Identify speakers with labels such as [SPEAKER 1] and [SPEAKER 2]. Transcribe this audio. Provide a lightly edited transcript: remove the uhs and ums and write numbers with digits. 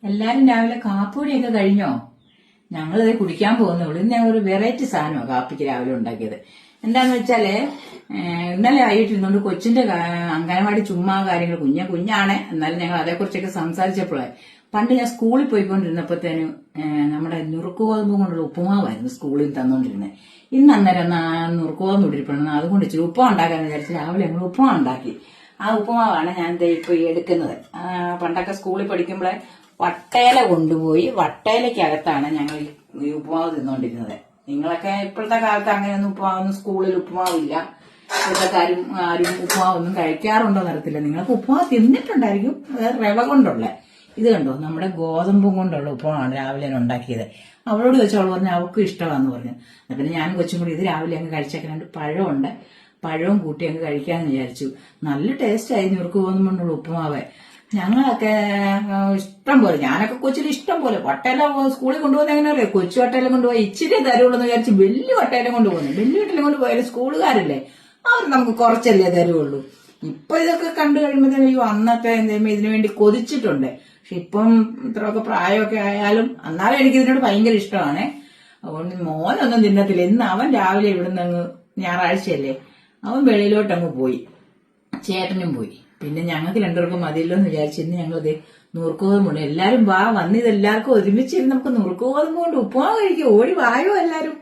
[SPEAKER 1] എല്ലാരും രാവിലെ കാപ്പുടിയൊക്കെ കഴിഞ്ഞോ? ഞങ്ങളിത് കുടിക്കാൻ പോകുന്നുള്ളൂ. ഇന്ന് ഞങ്ങൾ ഒരു വെറൈറ്റി സാധനമാണ് കാപ്പിക്ക് രാവിലെ ഉണ്ടാക്കിയത്. എന്താന്ന് വെച്ചാല് ഇന്നലെ ആയിട്ടിരുന്നോണ്ട് കൊച്ചിന്റെ അംഗനവാടി ചുമ്മാ കാര്യങ്ങൾ കുഞ്ഞാണ്. എന്നാലും ഞങ്ങൾ അതേക്കുറിച്ചൊക്കെ സംസാരിച്ചപ്പോഴേ പണ്ട് ഞാൻ സ്കൂളിൽ പോയിക്കൊണ്ടിരുന്നപ്പോഴത്തേനും നമ്മുടെ നുറുക്ക് ഗോതമ്പ് കൊണ്ടുള്ള ഉപ്പുമാവായിരുന്നു സ്കൂളിൽ തന്നോണ്ടിരുന്നത്. ഇന്ന് അന്നേരം നുറുക്ക് ഗോതമ്പ് ഇട്ടിരിപ്പണം അതുകൊണ്ട് ഇച്ചിരി ഉപ്പുമാവ് ഉണ്ടാക്കാന്ന് വിചാരിച്ചു രാവിലെ ഞങ്ങൾ ഉപ്പുമാവ് ഉണ്ടാക്കി. ആ ഉപ്പുമാവാണ് ഞാൻ ഇപ്പൊ ഈ എടുക്കുന്നത്. പണ്ടൊക്കെ സ്കൂളിൽ പഠിക്കുമ്പോഴേ വട്ടയില കൊണ്ടുപോയി വട്ടയിലക്കകത്താണ് ഞങ്ങൾ ഈ ഉപ്പുമാവ് തിന്നോണ്ടിരുന്നത്. നിങ്ങളൊക്കെ ഇപ്പോഴത്തെ കാലത്ത് അങ്ങനെയൊന്നും ഉപ്പുമാവൊന്നും സ്കൂളിൽ ഉപ്പുമാവില്ല. ഇപ്പോഴത്തെ ആരും ഉപ്പുമാവൊന്നും കഴിക്കാറുണ്ടോ എന്നറിയത്തില്ല. നിങ്ങൾക്ക് ഉപ്പുമാവ് തിന്നിട്ടുണ്ടായിരിക്കും. റവ കൊണ്ടുള്ള ഇത് കണ്ടോ, നമ്മുടെ ഗോതമ്പും കൊണ്ടുള്ള ഉപ്പുമാവാണ് രാവിലെ ഉണ്ടാക്കിയത്. അവളോട് ചോദിച്ചാൽ അവൾ പറഞ്ഞു അവൾക്കും ഇഷ്ടമാണെന്ന് പറഞ്ഞു. പിന്നെ ഞാനും കൊച്ചും കൂടി ഇത് രാവിലെ അങ്ങ് കഴിച്ചേക്കാൻ രണ്ട് പഴമുണ്ട്, പഴവും കൂട്ടി അങ്ങ് കഴിക്കാന്ന് വിചാരിച്ചു. നല്ല ടേസ്റ്റ് ആയി നുറുക്ക് ഗോതമ്പ് കൊണ്ടുള്ള ഉപ്പുമാവ്. ഞങ്ങളൊക്കെ ഇഷ്ടം പോലെ, ഞാനൊക്കെ കൊച്ചിന് ഇഷ്ടം പോലെ വട്ടയില സ്കൂളിൽ കൊണ്ടുപോകുന്ന എങ്ങനെ അറിയാം, കൊച്ചു വട്ടയില കൊണ്ടുപോയി ഇച്ചിരി തരുള്ളൂ എന്ന് വിചാരിച്ച് വലിയ വട്ടയില കൊണ്ടുപോകുന്നു. വലിയ വട്ടയില കൊണ്ടുപോയാലും സ്കൂളുകാരല്ലേ, അവർ നമുക്ക് കുറച്ചല്ലേ തരുള്ളൂ. ഇപ്പൊ ഇതൊക്കെ കണ്ടു കഴിയുമ്പോഴത്തേക്കും അന്നൊക്കെ എന്തെങ്കിലും ഇതിനു വേണ്ടി കൊതിച്ചിട്ടുണ്ട്. പക്ഷെ ഇപ്പം ഇത്രയൊക്കെ പ്രായമൊക്കെ ആയാലും എന്നാലും എനിക്ക് ഇതിനോട് ഭയങ്കര ഇഷ്ടമാണ്. അതുകൊണ്ട് മോനൊന്നും തിന്നത്തില്ല. ഇന്ന് അവൻ രാവിലെ ഇവിടുന്ന് അങ്ങ് ഞായറാഴ്ചയല്ലേ, അവൻ വെളിയിലോട്ടങ്ങ് പോയി, ചേട്ടനും പോയി. പിന്നെ ഞങ്ങൾക്ക് രണ്ടുപേർക്കും മതിയല്ലോ എന്ന് വിചാരിച്ചു ഇന്ന് ഞങ്ങളിത് നുറുക്ക് ഗോതമ്പുണ്ട്. എല്ലാരും വന്നിത് എല്ലാവർക്കും ഒരുമിച്ചിരുന്ന് നമുക്ക് നുറുക്ക് ഗോതമ്പ് കൊണ്ട് ഉപ്പുമാവ് കഴിക്കും. ഓടി വായോ എല്ലാരും.